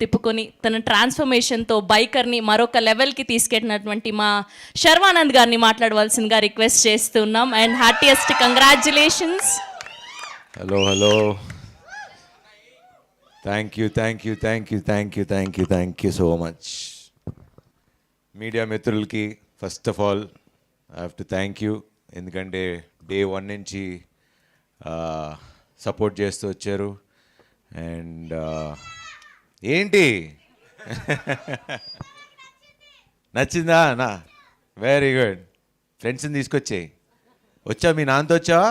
తిప్పుకొని తన ట్రాన్స్ఫర్మేషన్తో బైకర్ని మరొక లెవెల్కి తీసుకెళ్ళినటువంటి మా శర్వానంద్ గారిని మాట్లాడవలసిందిగా రిక్వెస్ట్ చేస్తున్నాం. And heartiest congratulations. Hello thank you so much. Media మిత్రులకి first of all I have to thank you. ఎందుకంటే డే 1 నుంచి సపోర్ట్ చేస్తూ వచ్చారు. అండ్ ఏంటి నచ్చిందా నా? Very good. ఫ్రెండ్స్ని తీసుకొచ్చేయి. వచ్చా మీ నాన్నతో వచ్చావా?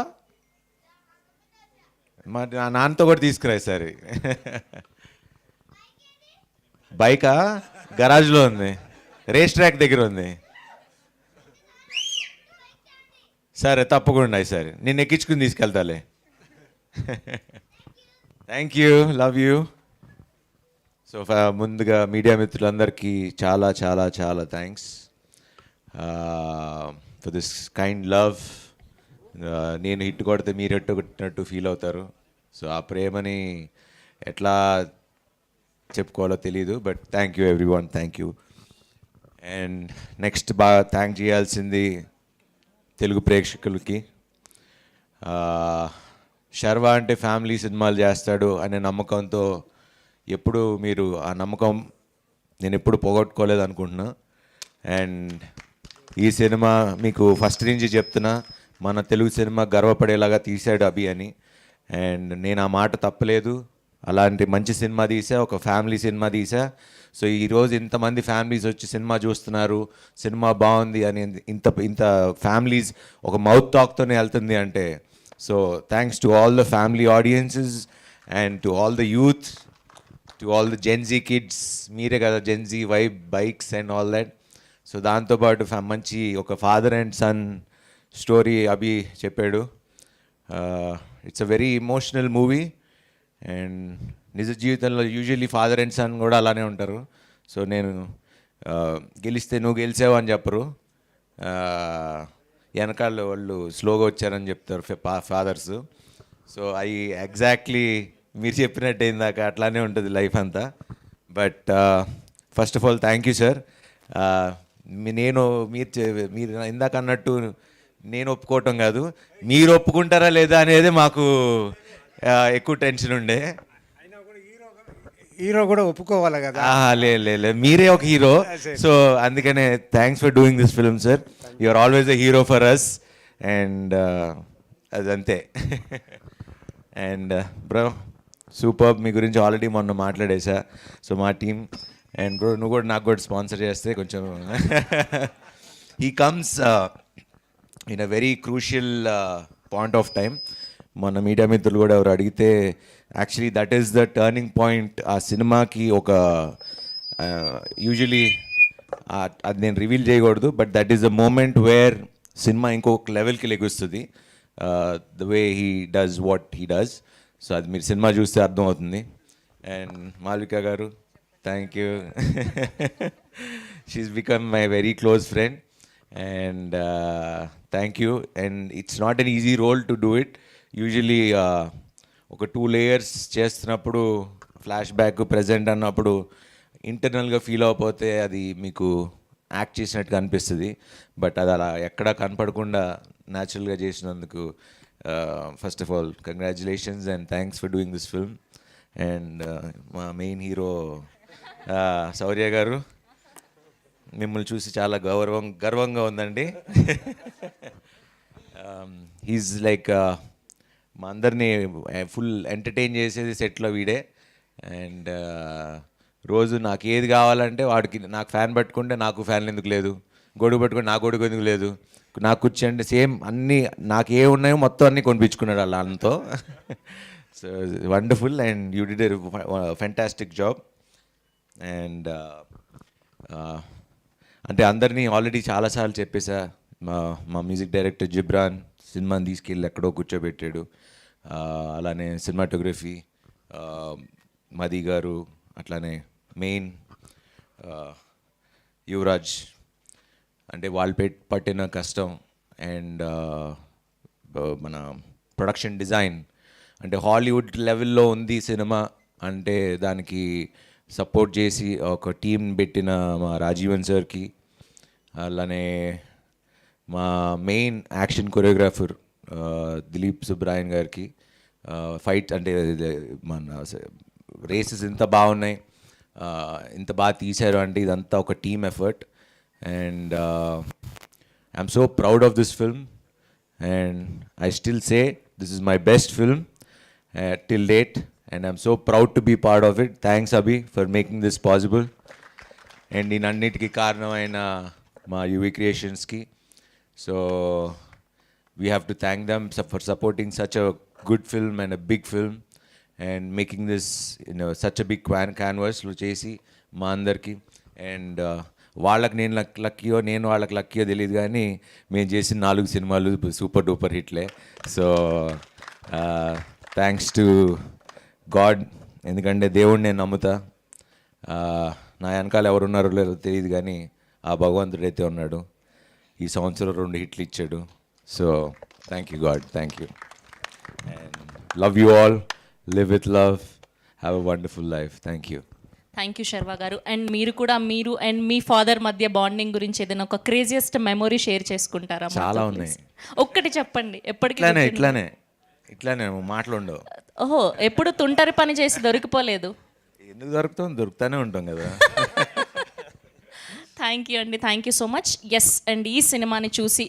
మరి నా నాన్నతో కూడా తీసుకురా సరే. బైకా గరాజ్లో ఉంది, రేస్ ట్రాక్ దగ్గర ఉంది. సరే తప్పకుండా సరే నేను ఎక్కించుకుని తీసుకెళ్తాలే. Thank you, love you. So ముందుగా మీడియా మిత్రులందరికీ చాలా చాలా చాలా thanks for this kind love. నేను హిట్ కొడితే మీరు హిట్ కొట్టినట్టు ఫీల్ అవుతారు. సో ఆ ప్రేమని ఎట్లా చెప్పుకోవాలో తెలీదు. But thank you everyone, thank you. And next బాగా థ్యాంక్ చేయాల్సింది తెలుగు ప్రేక్షకులకి. శర్వా అంటే ఫ్యామిలీ సినిమాలు చేస్తాడు అనే నమ్మకంతో ఎప్పుడు మీరు ఆ నమ్మకం నేను ఎప్పుడు పోగొట్టుకోలేదు అనుకుంటున్నా. అండ్ ఈ సినిమా మీకు ఫస్ట్ నుంచి చెప్తున్నా, మన తెలుగు సినిమా గర్వపడేలాగా తీశాడు అభి అని. అండ్ నేను ఆ మాట తప్పలేదు. అలాంటి మంచి సినిమా తీసా, ఒక ఫ్యామిలీ సినిమా తీసా. సో ఈరోజు ఇంతమంది ఫ్యామిలీస్ వచ్చి సినిమా చూస్తున్నారు, సినిమా బాగుంది అని ఇంత ఫ్యామిలీస్ ఒక మౌత్ టాక్తోనే వెళ్తుంది అంటే, so thanks to all the family audiences and to all the youth, to all the Gen Z kids. మీరే కదా Gen Z vibe, bikes and all that. So దాంతోపాటు మంచి ఒక ఫాదర్ అండ్ సన్ స్టోరీ అభి చెప్పాడు. It's a very emotional movie. And నిజ జీవితంలో usually father and sun కూడా అలానే ఉంటారు. సో నేను గెలిస్తే నువ్వు గెలిచావు అని చెప్పరు, వెనకాల వాళ్ళు స్లోగా వచ్చారని చెప్తారు ఫాదర్స్. సో అవి ఎగ్జాక్ట్లీ మీరు చెప్పినట్టు ఇందాక అట్లానే ఉంటుంది లైఫ్ అంతా. But first of all thank you sir. మీరు ఇందాక అన్నట్టు నేను ఒప్పుకోవటం కాదు, మీరు ఒప్పుకుంటారా లేదా అనేది మాకు ఎక్కువ టెన్షన్ ఉండే. హీరో కూడా ఒప్పుకోవాలి కదా. లే మీరే ఒక హీరో. సో అందుకనే thanks for doing this film sir. You are always a hero for us. And అదంతే. And bro super. మీ గురించి ఆల్రెడీ మొన్న మాట్లాడేసా. సో మా టీం అండ్ బ్రో నువ్వు కూడా నాకు కూడా స్పాన్సర్ చేస్తే కొంచెం. He comes in a very crucial point of time. మన మీడియా మిత్రులు కూడా ఎవరు అడిగితే actually that is the turning point ఆ సినిమాకి. ఒక యూజువలీ అది నేను రివీల్ చేయకూడదు, but that is the moment where cinema ఇంకొక లెవెల్కి లెగుస్తుంది. The way he does what he does. So అది మీరు సినిమా చూస్తే అర్థమవుతుంది. అండ్ మాల్విక గారు thank you. She's become my very close friend. And thank you. And it's not an easy role to do it. Usually ఒక 2 layers చేస్తున్నప్పుడు flash back present అన్నప్పుడు ఇంటర్నల్గా feel అవ్వకపోతే అది మీకు యాక్ట్ చేసినట్టుగా అనిపిస్తుంది. బట్ అది అలా ఎక్కడా కనపడకుండా న్యాచురల్గా చేసినందుకు first of all congratulations and thanks for doing this film. And మా మెయిన్ హీరో శౌర్య గారు, మిమ్మల్ని చూసి చాలా గర్వంగా ఉందండి. హీజ్ లైక్ మా అందరినీ ఫుల్ ఎంటర్టైన్ చేసేది సెట్లో వీడే. అండ్ రోజు నాకు ఏది కావాలంటే వాడికి, నాకు ఫ్యాన్ పట్టుకుంటే నాకు ఫ్యాన్లు ఎందుకు లేదు, గొడుగు పట్టుకుంటే నాకు గొడుగు ఎందుకు లేదు, నాకు కూర్చోండి సేమ్ అన్నీ నాకు ఏ ఉన్నాయో మొత్తం అన్నీ కొనిపించుకున్నాడు వాళ్ళ అన్నతో. So wonderful and you did a fantastic job. And అంటే అందరినీ ఆల్రెడీ చాలాసార్లు చెప్పేసా. మా మ్యూజిక్ డైరెక్టర్ జిబ్రాన్ సినిమాని తీసుకెళ్ళి ఎక్కడో కూర్చోబెట్టాడు. అలానే సినిమాటోగ్రఫీ మది గారు, అట్లానే మెయిన్ యువరాజ్. అంటే వాళ్ళు పట్టిన కష్టం. అండ్ మన ప్రొడక్షన్ డిజైన్ అంటే హాలీవుడ్ లెవెల్లో ఉంది సినిమా అంటే దానికి సపోర్ట్ చేసి ఒక టీం పెట్టిన మా రాజీవన్ సార్కి, అలానే మా main action choreographer Dilip Subrayan గారికి, ఫైట్ అంటే మన రేసెస్ ఇంత బాగున్నాయి, ఇంత బాగా తీశారు అంటే ఇదంతా ఒక team effort. And I'm so proud of this film and I still say this is my best film till date and I'm so proud to be part of it. Thanks Abhi for making this possible. And in అన్నిటికీ కారణమైన మా UV క్రియేషన్స్కి, so we have to thank them for supporting such a good film and a big film and making this, you know, such a big canvas లో చేసి మా అందరికి. And వాళ్ళకి నేను లక్కీయో నేను వాళ్ళకి లక్కీయో తెలియదు, కానీ మేము చేసిన 4 సినిమాలు సూపర్ డూపర్ హిట్లే. సో థ్యాంక్స్ టు గాడ్, ఎందుకంటే దేవుడిని నేను నమ్ముతా. నా వెనకాల ఎవరున్నారో లేదో తెలియదు, కానీ ఆ భగవంతుడైతే ఉన్నాడు. ఈ సంవత్సరం 2 హిట్లు ఇచ్చాడు. So thank you God, thank you. And love you all, live with love, have a wonderful life. Thank you. Thank you Sharwa గారు. అండ్ మీరు అండ్ మీ ఫాదర్ మధ్య బాండింగ్ గురించి ఏదైనా ఒక క్రేజియస్ట్ మెమొరీ షేర్ చేసుకుంటారా? చాలా ఉన్నాయి. ఒక్కటి చెప్పండి. ఎప్పటికీ ఇట్లానే మాటలు ఉండవు. ఓహో, ఎప్పుడు తుంటరి పని చేసి దొరికిపోలేదు. ఎందుకు దొరుకుతానే ఉంటాం కదా. థ్యాంక్ యూ అండి, thank you so much. Yes, and ఈ సినిమాని చూసి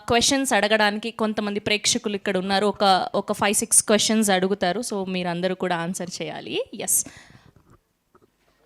క్వశ్చన్స్ అడగడానికి కొంతమంది ప్రేక్షకులు ఇక్కడ ఉన్నారు. ఒక 5-6 క్వశ్చన్స్ అడుగుతారు. సో మీరందరూ కూడా ఆన్సర్ చేయాలి. ఎస్.